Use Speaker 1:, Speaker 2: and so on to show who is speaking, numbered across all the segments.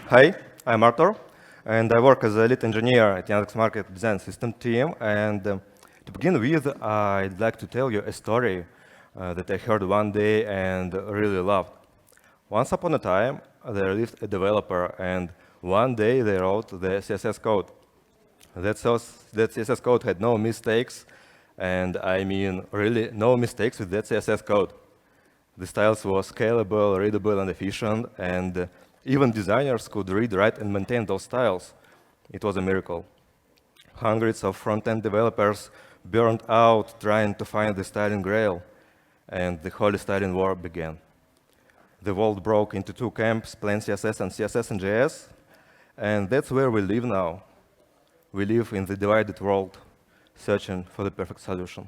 Speaker 1: Hi, I'm Artur, and I work as a lead engineer at Yandex.Market design system team. And to begin with, I'd like to tell you a story that I heard one day and really loved. Once upon a time, there lived a developer, and one day they wrote the CSS code. That CSS code had no mistakes, and I mean really no mistakes with that CSS code. The styles were scalable, readable, and efficient, and even designers could read, write, and maintain those styles. It was a miracle. Hundreds of front-end developers burned out trying to find the styling Grail, and the holy styling war began. The world broke into two camps, Plain CSS and CSS and JS, and that's where we live now. We live in the divided world, searching for the perfect solution.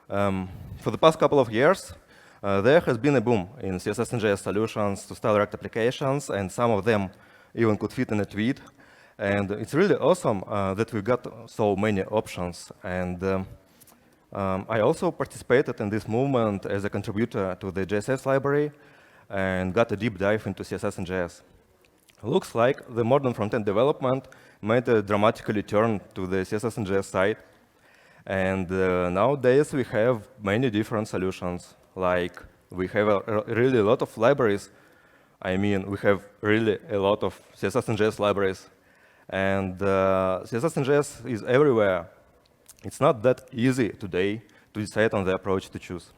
Speaker 1: For the past couple of years, there has been a boom in CSS and JS solutions to style React applications, and some of them even could fit in a tweet. And it's really awesome that we got so many options. And I also participated in this movement as a contributor to the JSS library and got a deep dive into CSS and JS. Looks like the modern front-end development made a dramatically turn to the CSS and JS side. And nowadays, we have many different solutions. Like, we have really a lot of libraries. I mean, we have really a lot of CSS and JS libraries. And CSS and JS is everywhere. It's not that easy today to decide on the approach to choose.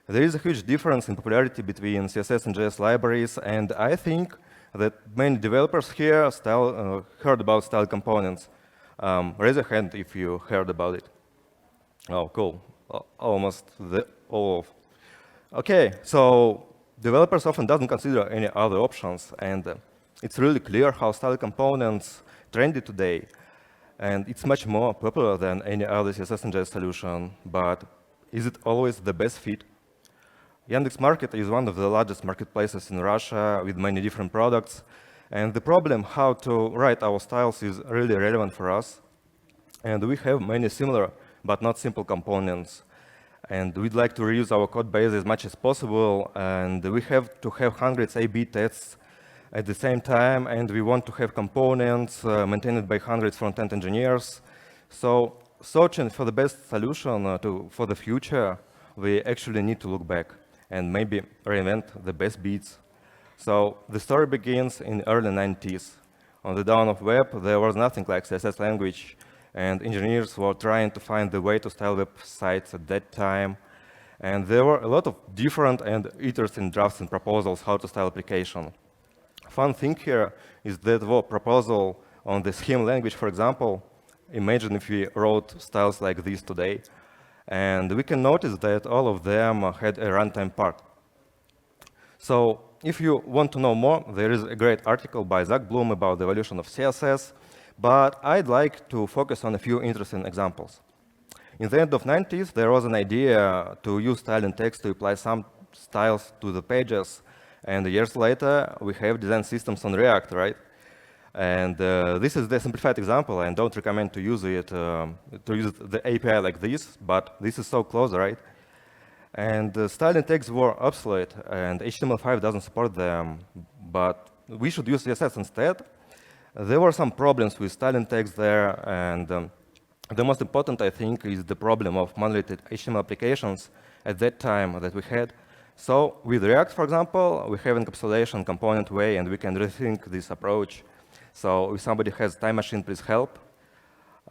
Speaker 1: There is a huge difference in popularity between CSS and JS libraries, and I think that many developers here heard about style components. Raise your hand if you heard about it. Oh, cool. Almost all of. OK, so developers often don't consider any other options. And it's really clear how style components trendy today. And it's much more popular than any other CSS and JS solution. But is it always the best fit? Yandex.Market is one of the largest marketplaces in Russia with many different products. And the problem how to write our styles is really relevant for us. And we have many similar but not simple components. And we'd like to reuse our code base as much as possible. And we have to have hundreds A/B tests at the same time. And we want to have components maintained by hundreds front-end engineers. So searching for the best solution for the future, we actually need to look back and maybe reinvent the best bits. So the story begins in early 90s. On the dawn of web, there was nothing like CSS language, and engineers were trying to find the way to style websites at that time. And there were a lot of different and interesting drafts and proposals how to style application. Fun thing here is that the proposal on the scheme language, for example, imagine if we wrote styles like this today. And we can notice that all of them had a runtime part. So if you want to know more, there is a great article by Zach Bloom about the evolution of CSS. But I'd like to focus on a few interesting examples. In the end of the 90s, there was an idea to use style and text to apply some styles to the pages. And years later, we have design systems on React, right? And this is the simplified example. I don't recommend to use it, the API like this. But this is so close, right? And style and text were obsolete. And HTML5 doesn't support them. But we should use CSS instead. There were some problems with style and text there, and the most important, I think, is the problem of monolithic HTML applications at that time that we had. So with React, for example, we have encapsulation component way, and we can rethink this approach. So if somebody has time machine, please help.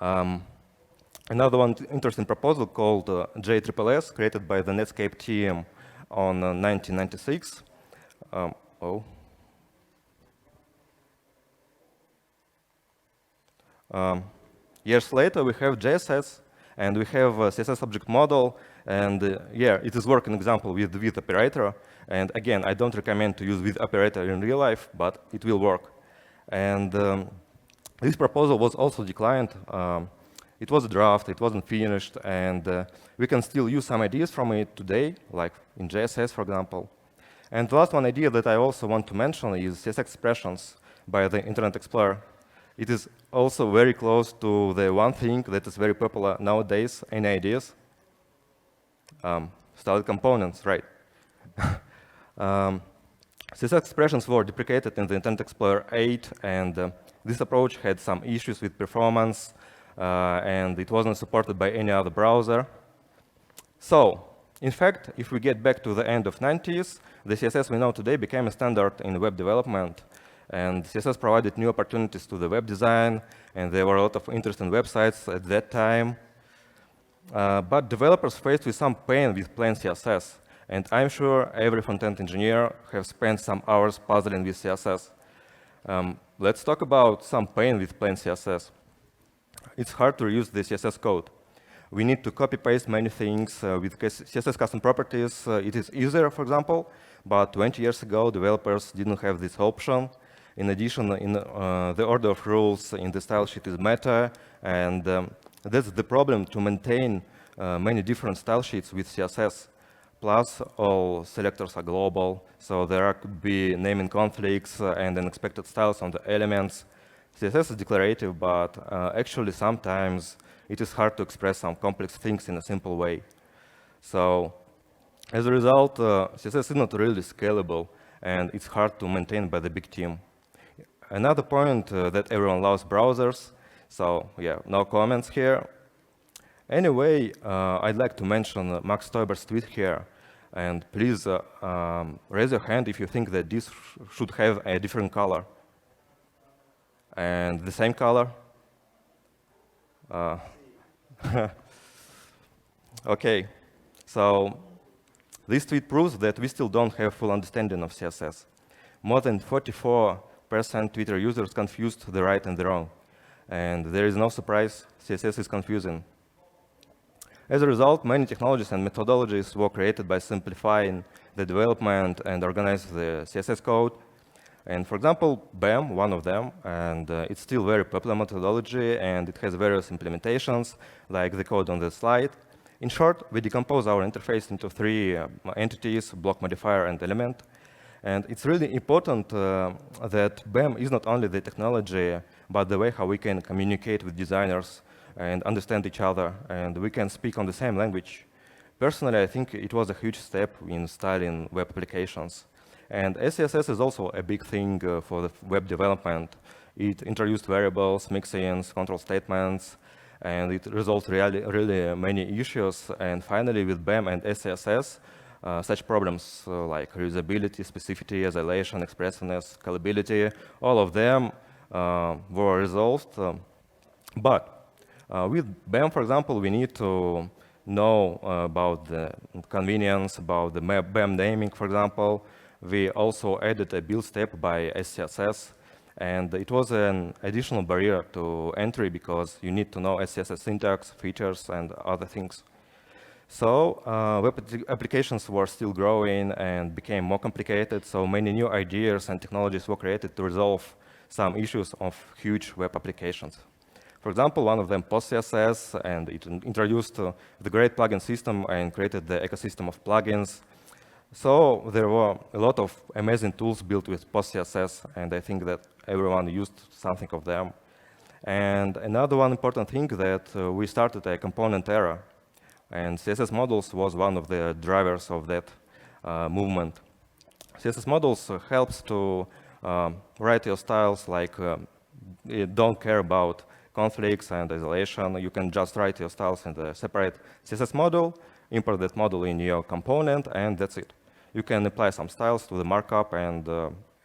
Speaker 1: Another one interesting proposal called JSSS, created by the Netscape team on 1996. Years later, we have JSS, and we have a CSS object model. And yeah, it is working example with with operator. And again, I don't recommend to use with operator in real life, but it will work. And this proposal was also declined. It was a draft, it wasn't finished, and we can still use some ideas from it today, like in JSS, for example. And the last one idea that I also want to mention is CSS expressions by the Internet Explorer. It is also very close to the one thing that is very popular nowadays. Any ideas? Style components, right? CSS expressions were deprecated in the Internet Explorer 8, and this approach had some issues with performance, and it wasn't supported by any other browser. So, in fact, if we get back to the end of 90s, the CSS we know today became a standard in web development, and CSS provided new opportunities to the web design, and there were a lot of interesting websites at that time. But developers faced with some pain with plain CSS, and I'm sure every front-end engineer has spent some hours puzzling with CSS. Let's talk about some pain with plain CSS. It's hard to reuse the CSS code. We need to copy-paste many things with CSS custom properties. It is easier, for example, but 20 years ago, developers didn't have this option. In addition, the order of rules in the style sheet is meta, and that's the problem to maintain many different style sheets with CSS. Plus, all selectors are global, so there could be naming conflicts and unexpected styles on the elements. CSS is declarative, but actually sometimes it is hard to express some complex things in a simple way. So, as a result, CSS is not really scalable, and it's hard to maintain by the big team. Another point that everyone loves browsers, so yeah, no comments here. Anyway, I'd like to mention Max Stoiber's tweet here. And please raise your hand if you think that this should have a different color. And the same color? OK. So this tweet proves that we still don't have full understanding of CSS. More than 44% Twitter users confused the right and the wrong. And there is no surprise, CSS is confusing. As a result, many technologies and methodologies were created by simplifying the development and organizing the CSS code. And for example, BAM, one of them, and it's still very popular methodology, and it has various implementations, like the code on the slide. In short, we decompose our interface into three entities: block, modifier, and element. And it's really important that BAM is not only the technology, but the way how we can communicate with designers and understand each other, and we can speak on the same language. Personally, I think it was a huge step in styling web applications. And CSS is also a big thing for the web development. It introduced variables, mixins, control statements, and it resolved really many issues. And finally, with BAM and SCSS, such problems like reusability, specificity, isolation, expressiveness, scalability, all of them were resolved. But with BAM, for example, we need to know about the convenience, about the BAM naming, for example. We also added a build step by SCSS, and it was an additional barrier to entry because you need to know SCSS syntax, features, and other things. So web applications were still growing and became more complicated, so many new ideas and technologies were created to resolve some issues of huge web applications. For example, one of them, PostCSS, and it introduced the great plugin system and created the ecosystem of plugins. So there were a lot of amazing tools built with PostCSS, and I think that everyone used something of them. And another one important thing that we started a component era, and CSS-Modules was one of the drivers of that movement. CSS-Modules helps to write your styles like you don't care about conflicts and isolation. You can just write your styles in the separate CSS module, import that module in your component, and that's it. You can apply some styles to the markup, and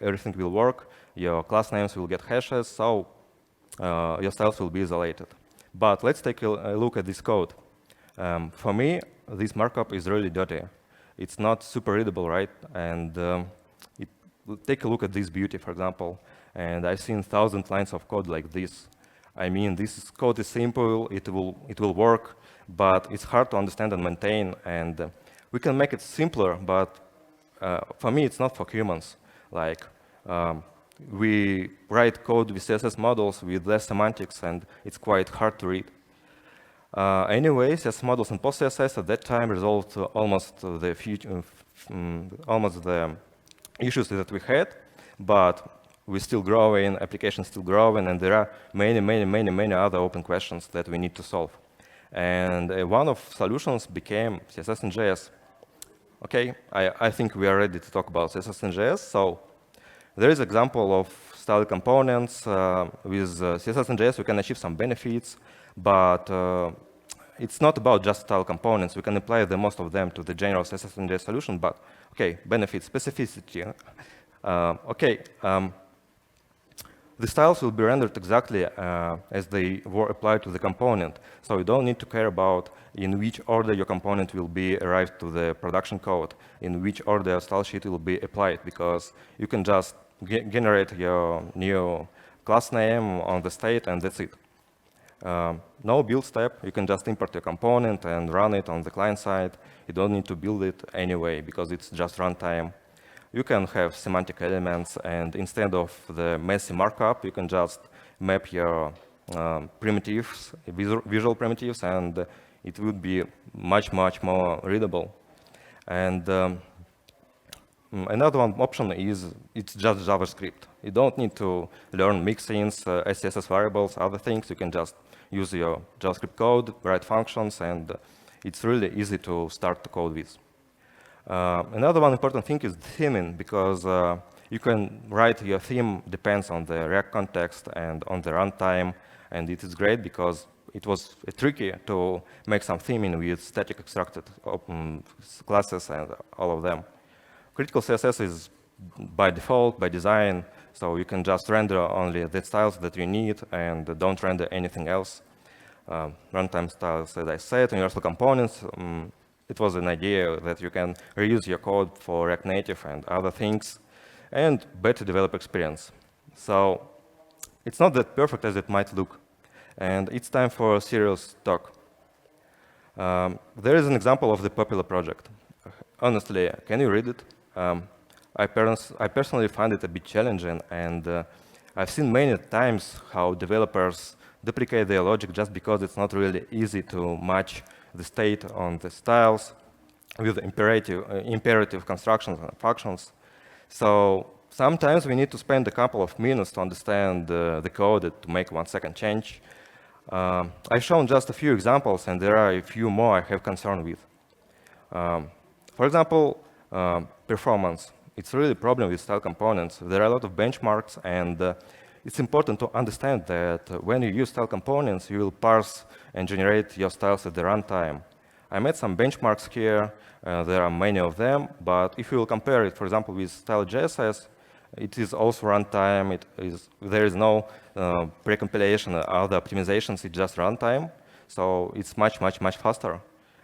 Speaker 1: everything will work. Your class names will get hashes, so your styles will be isolated. But let's take a look at this code. For me, this markup is really dirty. It's not super readable, right? And take a look at this beauty, for example. And I've seen 1,000 lines of code like this. I mean, this code is simple, it will work, but it's hard to understand and maintain. And we can make it simpler, but for me, it's not for humans. Like, we write code with CSS models with less semantics, and it's quite hard to read. Anyway, CSS models and PostCSS at that time resolved almost the issues that we had, but we're still growing, applications still growing, and there are many other open questions that we need to solve. And one of solutions became CSS and JS. Okay, I think we are ready to talk about CSS and JS. So there is example of style components. With CSS and JS, we can achieve some benefits, but it's not about just style components. We can apply the most of them to the general CSS and JS solution, but okay, benefits, specificity. The styles will be rendered exactly as they were applied to the component. So you don't need to care about in which order your component will be arrived to the production code, in which order style sheet will be applied, because you can just generate your new class name on the state, and that's it. No build step. You can just import your component and run it on the client side. You don't need to build it anyway, because it's just runtime. You can have semantic elements, and instead of the messy markup, you can just map your primitives, visual primitives, and it would be much, much more readable. And another one option is it's just JavaScript. You don't need to learn mixins, SCSS variables, other things. You can just use your JavaScript code, write functions, and it's really easy to start to code with. Another one important thing is theming, because you can write your theme depends on the React context and on the runtime, and it is great because it was tricky to make some theming with static extracted classes and all of them. Critical CSS is by default, by design, so you can just render only the styles that you need and don't render anything else. Runtime styles, as I said, universal components. It was an idea that you can reuse your code for React Native and other things, and better developer experience. So it's not that perfect as it might look, and it's time for a serious talk. There is an example of the popular project. Honestly, can you read it? I personally find it a bit challenging, and I've seen many times how developers duplicate their logic just because it's not really easy to match the state on the styles with imperative constructions and functions. So sometimes we need to spend a couple of minutes to understand the code to make 1 second change. I've shown just a few examples, and there are a few more I have concern with. For example, performance. It's really a problem with style components. There are a lot of benchmarks, and it's important to understand that when you use style components, you will parse and generate your styles at the runtime. I made some benchmarks here. There are many of them, but if you will compare it, for example, with style.js, it is also runtime. There is no pre-compilation or other optimizations. It's just runtime. So it's much, much, much faster,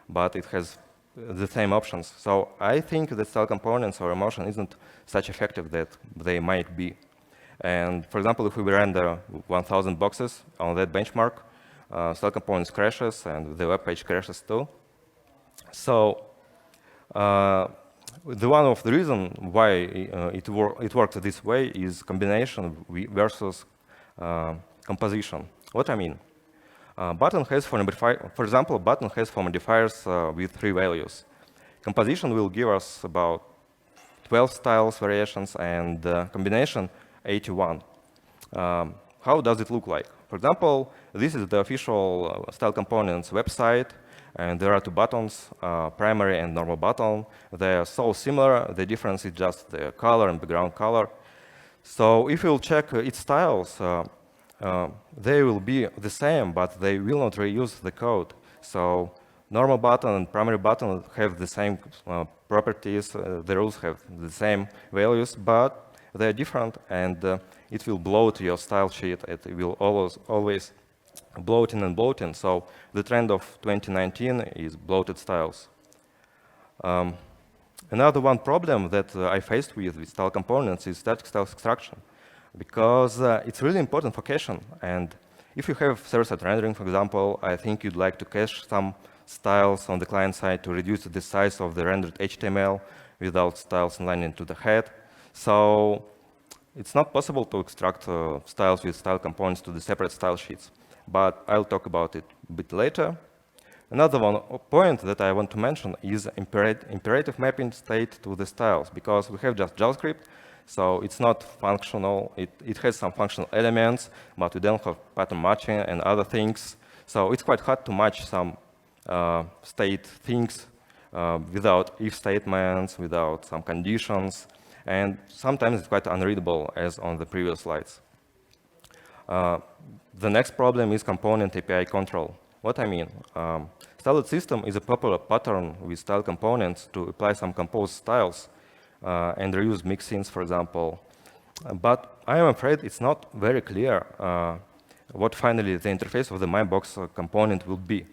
Speaker 1: but it has the same options. So I think that style components or emotion isn't such effective that they might be. And for example, if we render 1,000 boxes on that benchmark, style components crashes and the web page crashes too. So one of the reasons why it works this way is combination versus composition. What I mean? Button has for example, button has for modifiers with 3 values. Composition will give us about 12 styles variations, and combination 81. How does it look like? For example, this is the official style components website, and there are 2 buttons, primary and normal button. They are so similar. The difference is just the color and background color. So if you'll check its styles, they will be the same, but they will not reuse the code. So normal button and primary button have the same properties. The rules have the same values, but they're different, and it will bloat your style sheet. It will always bloating and bloating. So the trend of 2019 is bloated styles. Another one problem that I faced with style components is static style extraction, because it's really important for caching. And if you have server-side rendering, for example, I think you'd like to cache some styles on the client side to reduce the size of the rendered HTML without styles inlining to the head. So it's not possible to extract styles with style components to the separate style sheets, but I'll talk about it a bit later. Another point that I want to mention is imperative mapping state to the styles, because we have just JavaScript, so it's not functional. It has some functional elements, but we don't have pattern matching and other things. So it's quite hard to match some state things without if statements, without some conditions, and sometimes it's quite unreadable, as on the previous slides. The next problem is component API control. What I mean? Styled system is a popular pattern with style components to apply some composed styles and reuse mixins, for example. But I am afraid it's not very clear what finally the interface of the MyBox component will be.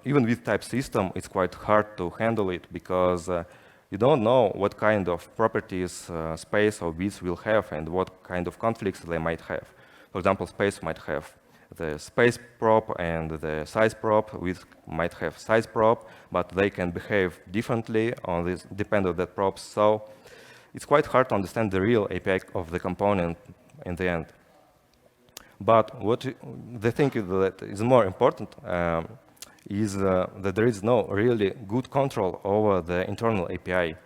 Speaker 1: Even with type system, it's quite hard to handle it because you don't know what kind of properties space or width will have and what kind of conflicts they might have. For example, space might have the space prop and the size prop. Width might have size prop, but they can behave differently on this, depending on that props. So it's quite hard to understand the real API of the component in the end. But what the thing that is more important is that there is no really good control over the internal API.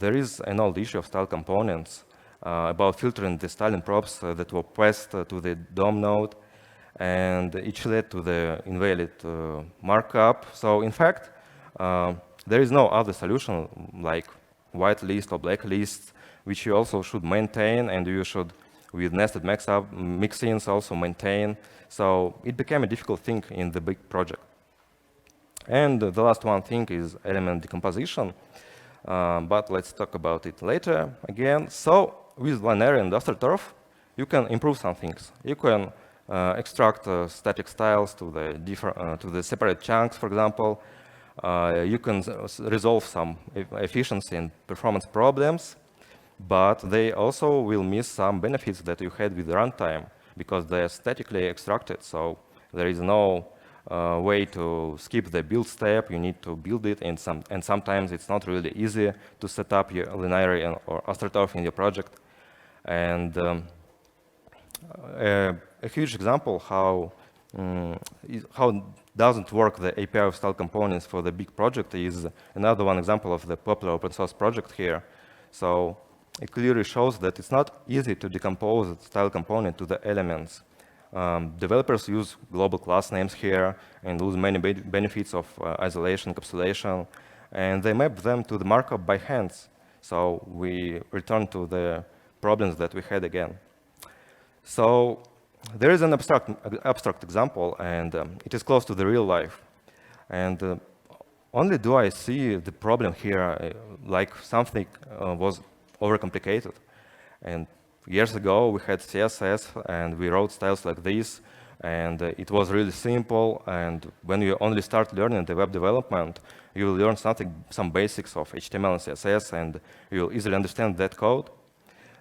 Speaker 1: There is an old issue of style components about filtering the styling props that were passed to the DOM node, and each led to the invalid markup. So in fact, there is no other solution like white list or black list, which you also should maintain, and you should, with nested mixins, also maintain. So it became a difficult thing in the big project. And the last one thing is element decomposition, but let's talk about it later again. So with Linary and Artur, you can improve some things. You can extract static styles to the separate chunks, for example. You can resolve some efficiency and performance problems, but they also will miss some benefits that you had with runtime because they are statically extracted. So there is no way to skip the build step. You need to build it, and sometimes it's not really easy to set up your Linary or Artur in your project. And a huge example how doesn't work the API of style components for the big project is another one example of the popular open source project here. So it clearly shows that it's not easy to decompose the style component to the elements. Developers use global class names here and lose many benefits of isolation, encapsulation, and they map them to the markup by hands. So we return to the problems that we had again. So there is an abstract example, and it is close to the real life. And only do I see the problem here like something was overcomplicated. And years ago, we had CSS, and we wrote styles like this, and it was really simple. And when you only start learning the web development, you will learn some basics of HTML and CSS, and you'll easily understand that code.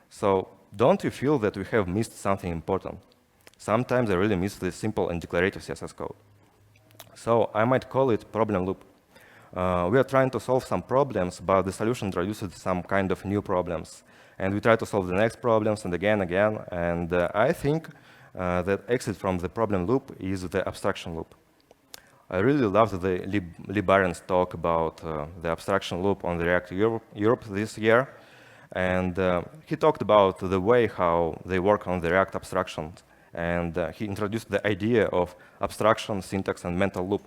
Speaker 1: So don't you feel that we have missed something important? Sometimes I really miss the simple and declarative CSS code. So I might call it problem loop. We are trying to solve some problems, but the solution introduces some kind of new problems. And we try to solve the next problems and again. And I think that exit from the problem loop is the abstraction loop. I really loved the Libaren's talk about the abstraction loop on the React Europe this year. And he talked about the way how they work on the React abstractions. And he introduced the idea of abstraction, syntax, and mental loop.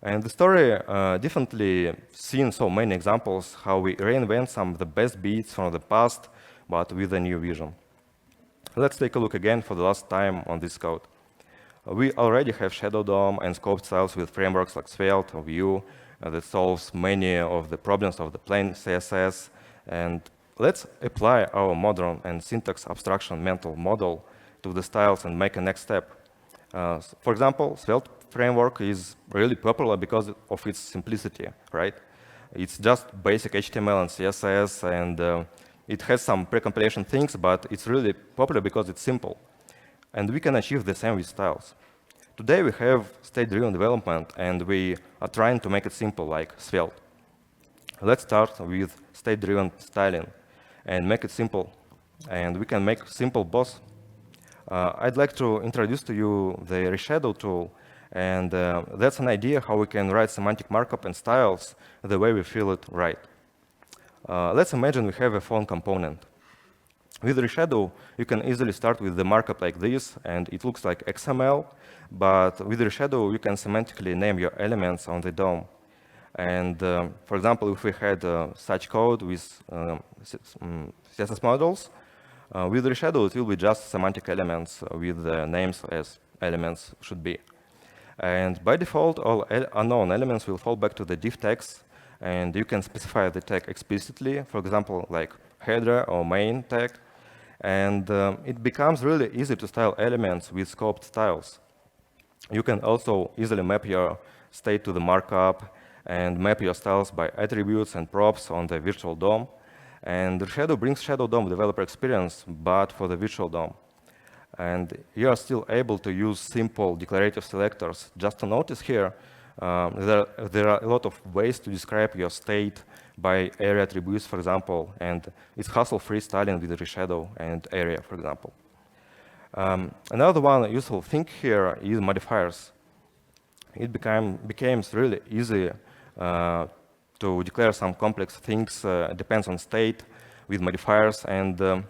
Speaker 1: And the story definitely seen so many examples how we reinvent some of the best beats from the past, but with a new vision. Let's take a look again for the last time on this code. We already have Shadow DOM and scoped styles with frameworks like Svelte or Vue that solves many of the problems of the plain CSS. And let's apply our modern and syntax abstraction mental model to the styles and make a next step. For example, Svelte framework is really popular because of its simplicity, right? It's just basic HTML and CSS, and it has some pre-compilation things, but it's really popular because it's simple. And we can achieve the same with styles. Today we have state-driven development, and we are trying to make it simple like Svelte. Let's start with state-driven styling and make it simple. And we can make simple boss. I'd like to introduce to you the reshadow tool, and that's an idea how we can write semantic markup and styles the way we feel it right. Let's imagine we have a phone component. With reshadow, you can easily start with the markup like this, and it looks like XML, but with reshadow, you can semantically name your elements on the DOM. And for example, if we had such code with CSS modules, with reshadow, it will be just semantic elements with the names as elements should be. And by default, all unknown elements will fall back to the div tags, and you can specify the tag explicitly, for example, like header or main tag. And it becomes really easy to style elements with scoped styles. You can also easily map your state to the markup and map your styles by attributes and props on the virtual DOM. And Reshadow brings Shadow DOM developer experience, but for the virtual DOM. And you are still able to use simple declarative selectors. Just to notice here, there are a lot of ways to describe your state by area attributes, for example, and it's hassle-free styling with Reshadow and area, for example. Another one useful thing here is modifiers. It became really easy to declare some complex things, depends on state with modifiers, and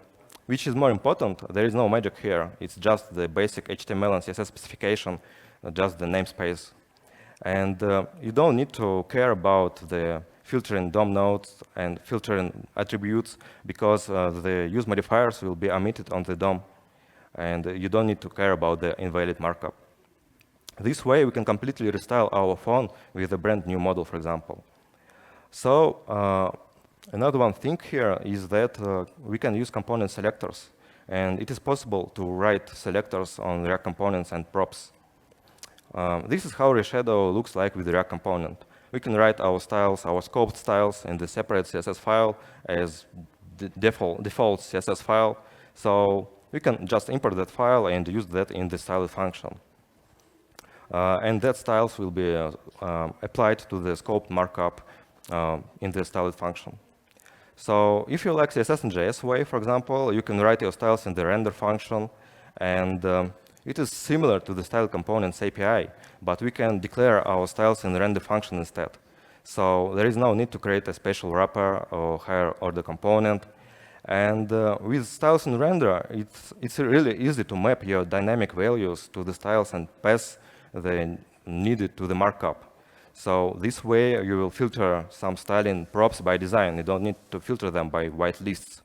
Speaker 1: which is more important, there is no magic here. It's just the basic HTML and CSS specification, just the namespace. And you don't need to care about the filtering DOM nodes and filtering attributes because the use modifiers will be omitted on the DOM. And you don't need to care about the invalid markup. This way, we can completely restyle our phone with a brand new model, for example. So another one thing here is that we can use component selectors. And it is possible to write selectors on React components and props. This is how Reshadow looks like with the React component. We can write our styles, our scoped styles in the separate CSS file as the default CSS file. So we can just import that file and use that in the styled function. And that styles will be applied to the scoped markup in the styled function. So if you like CSS and JS way, for example, you can write your styles in the render function. And it is similar to the style components API, but we can declare our styles in the render function instead. So there is no need to create a special wrapper or higher order component. And with styles in render, it's really easy to map your dynamic values to the styles and pass the needed to the markup. So this way, you will filter some styling props by design. You don't need to filter them by whitelists.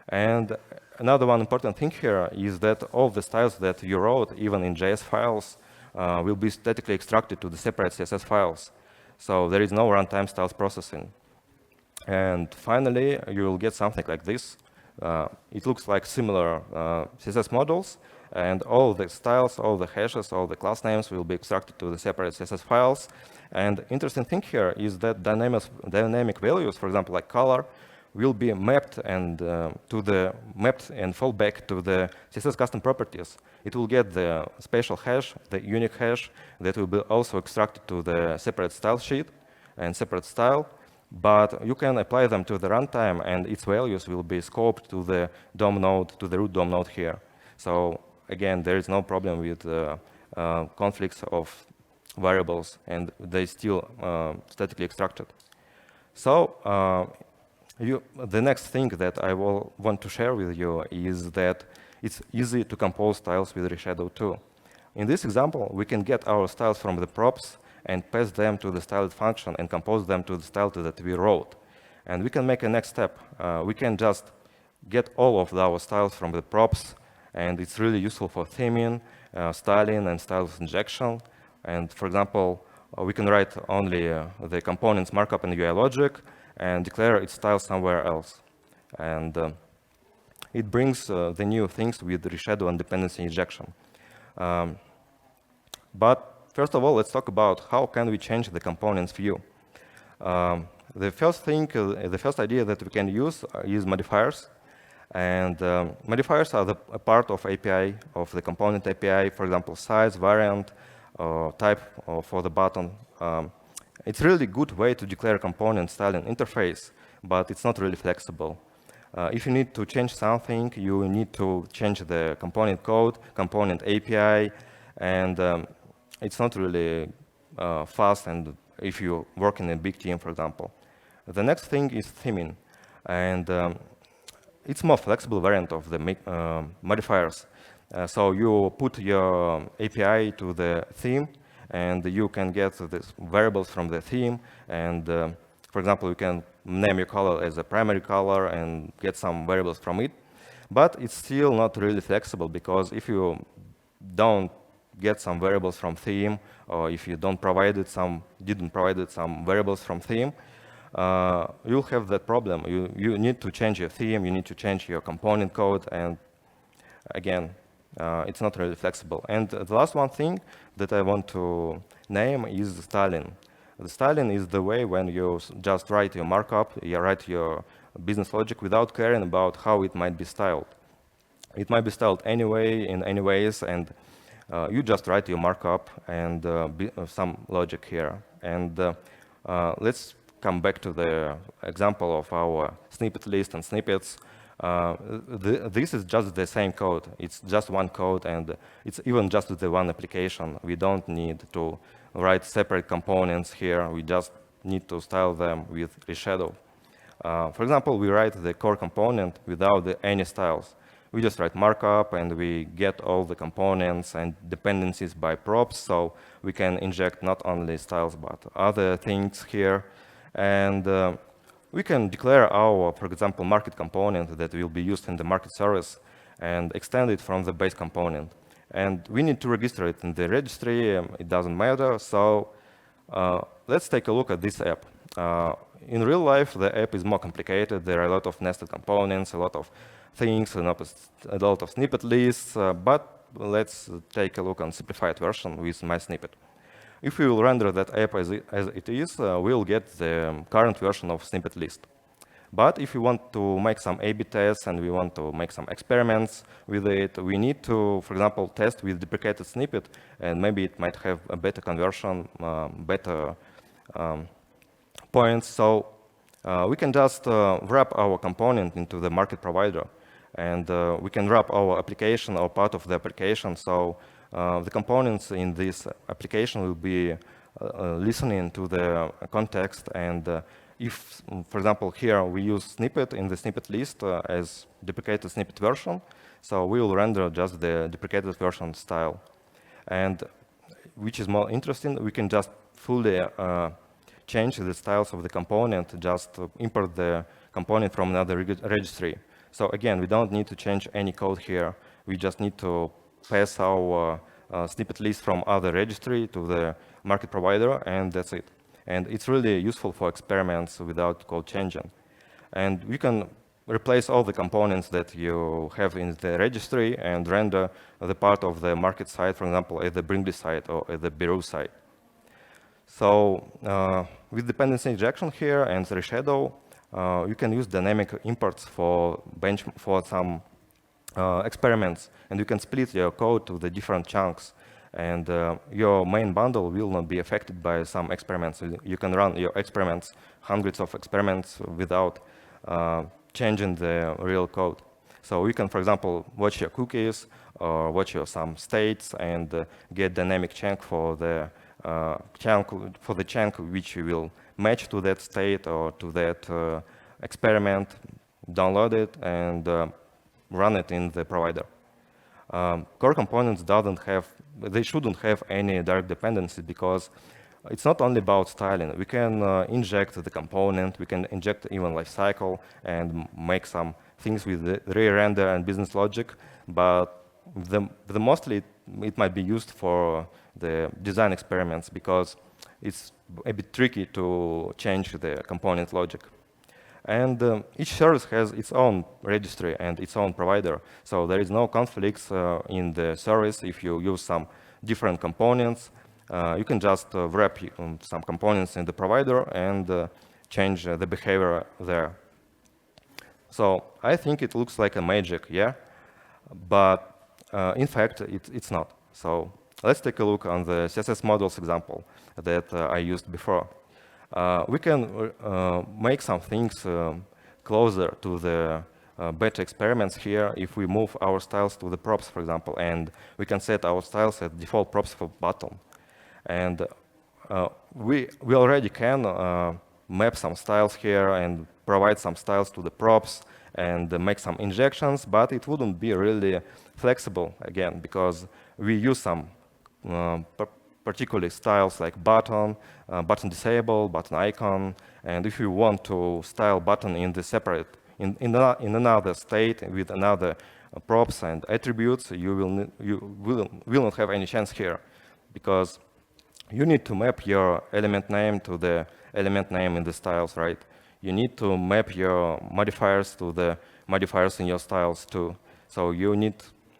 Speaker 1: And another one important thing here is that all the styles that you wrote, even in JS files, will be statically extracted to the separate CSS files. So there is no runtime styles processing. And finally, you will get something like this. It looks like similar CSS modules, and all the styles, all the hashes, all the class names will be extracted to the separate CSS files. And interesting thing here is that dynamic values, for example, like color, will be mapped and fall back to the CSS custom properties. It will get the spatial hash, the unique hash, that will be also extracted to the separate style sheet and separate style. But you can apply them to the runtime, and its values will be scoped to the DOM node, to the root DOM node here. So again, there is no problem with conflicts of variables, and they still statically extracted. So the next thing that I will want to share with you is that it's easy to compose styles with Reshadow too. In this example, we can get our styles from the props and pass them to the styled function and compose them to the style that we wrote. And we can make a next step. We can just get all of our styles from the props, and it's really useful for theming, styling, and styles injection. And for example, we can write only the components markup and UI logic and declare its style somewhere else. And it brings the new things with Reshadow and dependency injection. But first of all, let's talk about how can we change the components view. The first idea that we can use is modifiers. And modifiers are a part of API, of the component API, for example, size, variant, type for the button. It's a really good way to declare component style and interface, but it's not really flexible. If you need to change something, you need to change the component code, component API, and it's not really fast, and if you work in a big team, for example. The next thing is theming, and it's more flexible variant of the modifiers. So you put your API to the theme, and you can get these variables from the theme. And for example, you can name your color as a primary color and get some variables from it. But it's still not really flexible, because if you don't get some variables from theme, or if you didn't provide some variables from theme, you'll have that problem. You need to change your theme, you need to change your component code, and again, it's not really flexible. And the last one thing that I want to name is the styling. The styling is the way when you just write your markup, you write your business logic without caring about how it might be styled. It might be styled anyway, in any ways, and you just write your markup and some logic here. And let's come back to the example of our snippet list and snippets. This is just the same code. It's just one code, and it's even just the one application. We don't need to write separate components here. We just need to style them with reshadow. For example, we write the core component without any styles. We just write markup, and we get all the components and dependencies by props, so we can inject not only styles but other things here. And we can declare our, for example, market component that will be used in the market service and extend it from the base component. And we need to register it in the registry. It doesn't matter. So let's take a look at this app. In real life, the app is more complicated. There are a lot of nested components, a lot of things, a lot of snippet lists. But let's take a look on simplified version with my snippet. If we will render that app as it is, we'll get the current version of snippet list. But if we want to make some A/B tests and we want to make some experiments with it, we need to, for example, test with deprecated snippet, and maybe it might have a better conversion, better points. So we can just wrap our component into the market provider, and we can wrap our application or part of the application. So the components in this application will be listening to the context, and if, for example, here we use snippet in the snippet list as deprecated snippet version, so we will render just the deprecated version style. And which is more interesting, we can just fully change the styles of the component, just import the component from another registry. So again, we don't need to change any code here. We just need to pass our snippet list from other registry to the market provider, and that's it. And it's really useful for experiments without code changing. And you can replace all the components that you have in the registry and render the part of the market side, for example, at the Brinkley side or at the Bureau side. So with dependency injection here and the reshadow, you can use dynamic imports for some experiments, and you can split your code to the different chunks. And your main bundle will not be affected by some experiments. You can run your experiments, hundreds of experiments, without changing the real code. So you can, for example, watch your cookies or watch your some states and get dynamic chunk for the chunk which you will match to that state or to that experiment, download it, and run it in the provider. Core components they shouldn't have any direct dependency, because it's not only about styling. We can inject the component, we can inject even lifecycle and make some things with the re-render and business logic, but the mostly it might be used for the design experiments, because it's a bit tricky to change the component logic. And each service has its own registry and its own provider. So there is no conflicts in the service. If you use some different components, you can just wrap some components in the provider and change the behavior there. So I think it looks like a magic, yeah? But in fact, it's not. So let's take a look on the CSS-Modules example that I used before. We can make some things closer to the beta experiments here if we move our styles to the props, for example, and we can set our styles as default props for button. And we already can map some styles here and provide some styles to the props and make some injections, but it wouldn't be really flexible, again, because we use some particularly styles like button, button disable, button icon. And if you want to style button in the separate, in another state with another props and attributes, you will not have any chance here, because you need to map your element name to the element name in the styles, right? You need to map your modifiers to the modifiers in your styles too. So you need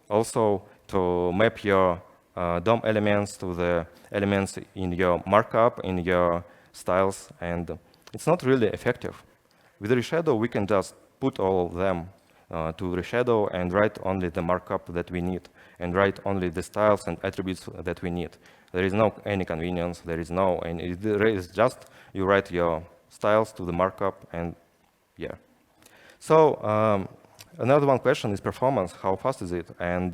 Speaker 1: also to map your DOM elements to the elements in your markup, in your styles, and it's not really effective. With Reshadow, we can just put all of them to Reshadow and write only the markup that we need, and write only the styles and attributes that we need. There is no any convenience, there is no any, there is just you write your styles to the markup, and yeah. So another one question is performance. How fast is it? And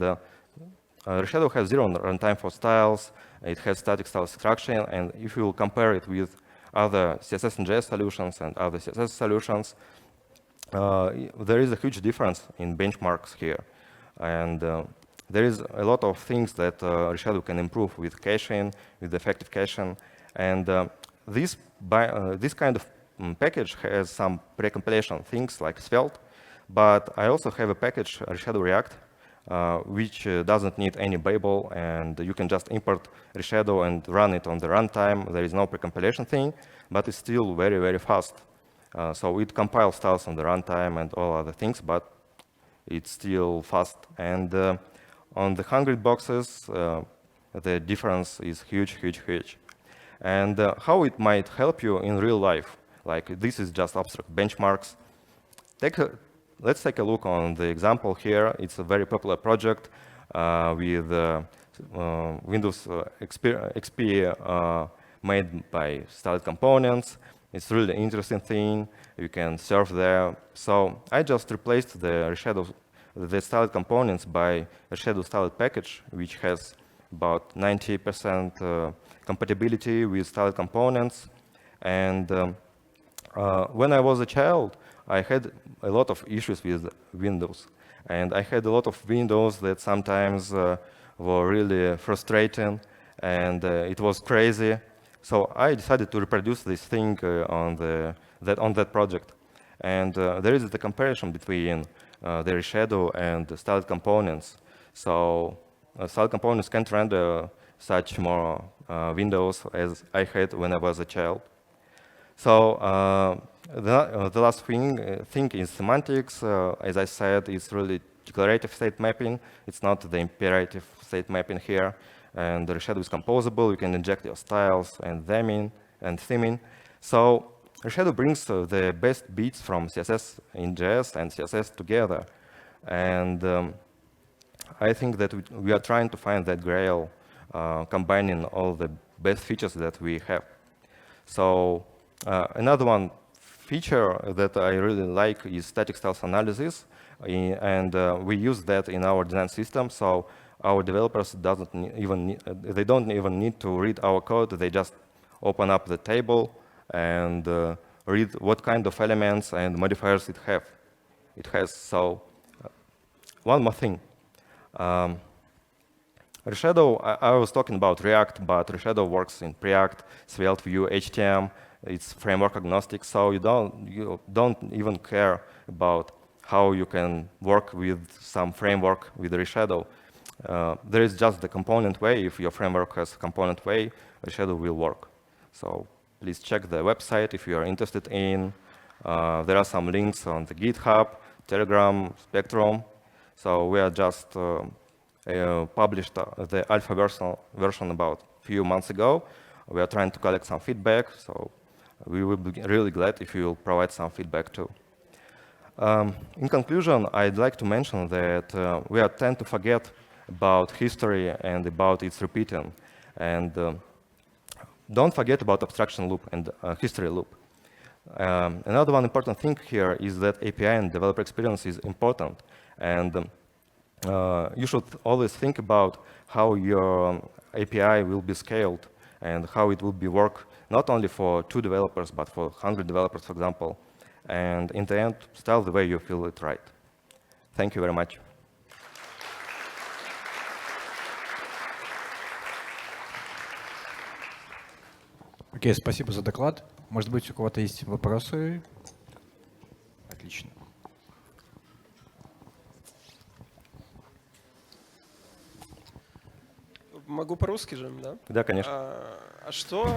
Speaker 1: Reshadow has 0 runtime for styles. It has static style extraction, and if you compare it with other CSS and JS solutions and other CSS solutions, there is a huge difference in benchmarks here. And there is a lot of things that Reshadow can improve with caching, with effective caching. And this kind of package has some pre-compilation things like Svelte, but I also have a package, Reshadow React, which doesn't need any Babel, and you can just import Reshadow and run it on the runtime. There is no pre-compilation thing, but it's still very, very fast. So it compiles styles on the runtime and all other things, but it's still fast. And on the 100 boxes, the difference is huge, huge, huge. And how it might help you in real life, like this is just abstract benchmarks. Let's take a look on the example here. It's a very popular project with Windows XP made by styled components. It's really interesting thing. You can surf there. So I just replaced the styled components by a Reshadow styled package, which has about 90% compatibility with styled components. And when I was a child, I had a lot of issues with Windows. And I had a lot of windows that sometimes were really frustrating, and it was crazy. So I decided to reproduce this thing on that project. And there is the comparison between the Reshadow and the styled components. So styled components can't render such more windows as I had when I was a child. So the last thing is semantics. As I said, it's really declarative state mapping. It's not the imperative state mapping here. And the Reshadow is composable. You can inject your styles and theming. So Reshadow brings the best bits from CSS in JS and CSS together. And I think that we are trying to find that Grail, combining all the best features that we have. So another one feature that I really like is static styles analysis, and we use that in our design system. So our developers don't even need to read our code. They just open up the table and read what kind of elements and modifiers it has. So one more thing. Reshadow, I was talking about React, but Reshadow works in Preact, Svelte, Vue, HTML. It's framework agnostic, so you don't even care about how you can work with some framework with Reshadow. There is just the component way. If your framework has a component way, Reshadow will work. So please check the website if you are interested in. There are some links on the GitHub, Telegram, Spectrum. So we are just published the alpha version about a few months ago. We are trying to collect some feedback, so we will be really glad if you will provide some feedback too. In conclusion, I'd like to mention that we tend to forget about history and about its repeating. And don't forget about abstraction loop and history loop. Another one important thing here is that API and developer experience is important. And you should always think about how your API will be scaled and how it will be work not only for 2 developers, but for 100 developers, for example. And in the end, style the way you feel it right. Thank you very much.
Speaker 2: Окей, спасибо за доклад. Может быть, у кого-то есть вопросы? Отлично.
Speaker 3: Могу по-русски же, да?
Speaker 1: Да, конечно.
Speaker 3: А что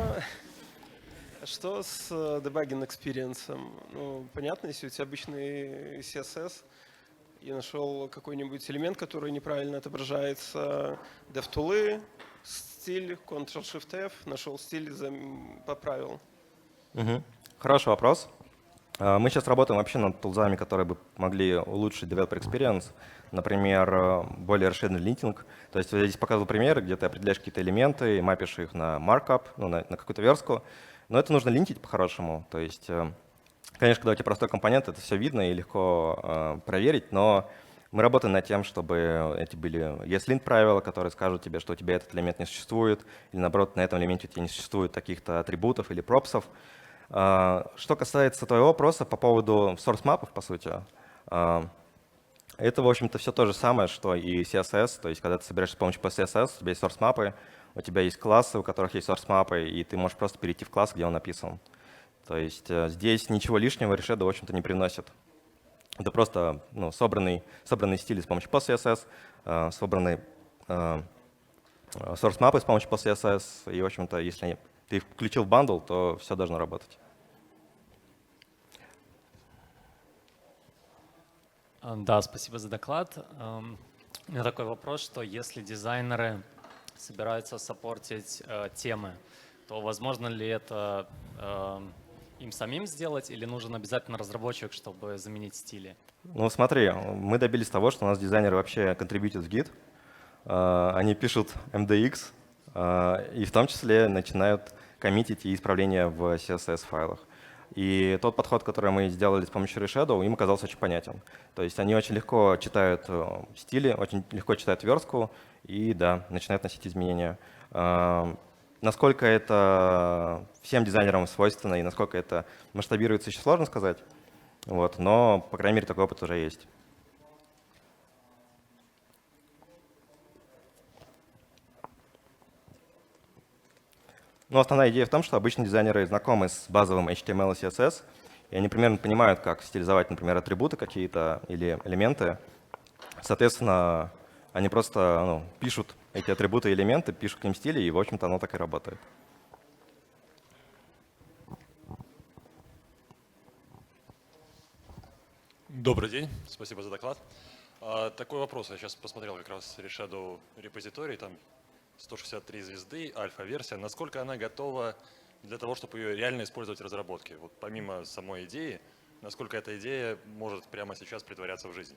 Speaker 3: с debugging experience? Ну, понятно, если у тебя обычный CSS, и нашел какой-нибудь элемент, который неправильно отображается, DevTools, стиль, Ctrl-Shift-F, нашел стиль, поправил.
Speaker 1: Хороший вопрос. Мы сейчас работаем вообще над тулзами, которые бы могли улучшить developer experience. Например, более расширенный линтинг. То есть я здесь показывал примеры, где ты определяешь какие-то элементы и мапишь их на markup, ну, на какую-то верстку. Но это нужно линтить по-хорошему. То есть, конечно, когда у тебя простой компонент, это все видно и легко проверить, но мы работаем над тем, чтобы эти были ESLint правила, которые скажут тебе, что у тебя этот элемент не существует, или наоборот, на этом элементе у тебя не существует таких-то атрибутов или пропсов. Что касается твоего вопроса по поводу source-мапов, по сути, это, в общем-то, все то же самое, что и CSS. То есть, когда ты собираешь с помощью CSS, у тебя есть source-мапы, у тебя есть классы, у которых есть source-мапы, и ты можешь просто перейти в класс, где он написан. То есть здесь ничего лишнего Reshadow, в общем-то, не приносит. Это просто собранный стиль с помощью CSS, собранные source-мапы с помощью CSS, и, в общем-то, если ты их включил в бандл, то все должно работать.
Speaker 4: Да, спасибо за доклад. У меня такой вопрос, что если дизайнеры собираются саппортить темы, то возможно ли это им самим сделать или нужен обязательно разработчик, чтобы заменить стили?
Speaker 1: Ну смотри, мы добились того, что у нас дизайнеры вообще контрибьютят в Git, они пишут MDX, и в том числе начинают коммитить и исправления в CSS-файлах. И тот подход, который мы сделали с помощью Reshadow, им оказался очень понятен. То есть они очень легко читают стили, очень легко читают верстку и, да, начинают вносить изменения. Насколько это всем дизайнерам свойственно и насколько это масштабируется, еще сложно сказать. Вот, но, по крайней мере, такой опыт уже есть. Но основная идея в том, что обычно дизайнеры знакомы с базовым HTML и CSS, и они примерно понимают, как стилизовать, например, атрибуты какие-то или элементы. Соответственно, они просто пишут эти атрибуты и элементы, пишут к ним стили, и, в общем-то, оно так и работает.
Speaker 5: Добрый день, спасибо за доклад. Такой вопрос, я сейчас посмотрел как раз Reshadow репозиторий, там 163 звезды, альфа-версия. Насколько она готова для того, чтобы ее реально использовать в разработке? Вот помимо самой идеи, насколько эта идея может прямо сейчас притворяться в жизнь?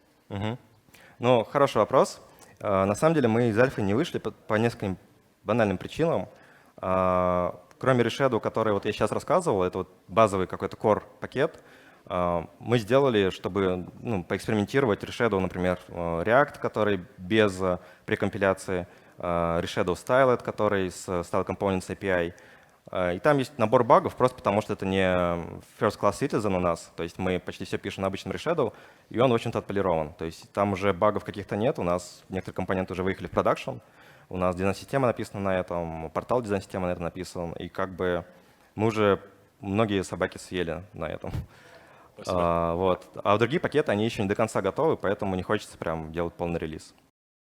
Speaker 1: Ну, хороший вопрос. На самом деле мы из альфы не вышли по нескольким банальным причинам. Кроме Reshadow, который вот я сейчас рассказывал, это вот базовый какой-то core пакет, мы сделали, чтобы поэкспериментировать Reshadow, например, React, который без прекомпиляции, RSCONF Style, который с Style Components API. И там есть набор багов, просто потому что это не first class citizen у нас, то есть мы почти все пишем на обычном Reshadow, и он, в общем-то, отполирован. То есть там уже багов каких-то нет, у нас некоторые компоненты уже выехали в продакшн, у нас дизайн-система написана на этом, портал дизайн-системы на этом написан, и как бы мы уже многие собаки съели на этом. Вот. А другие пакеты, они еще не до конца готовы, поэтому не хочется прям делать полный релиз.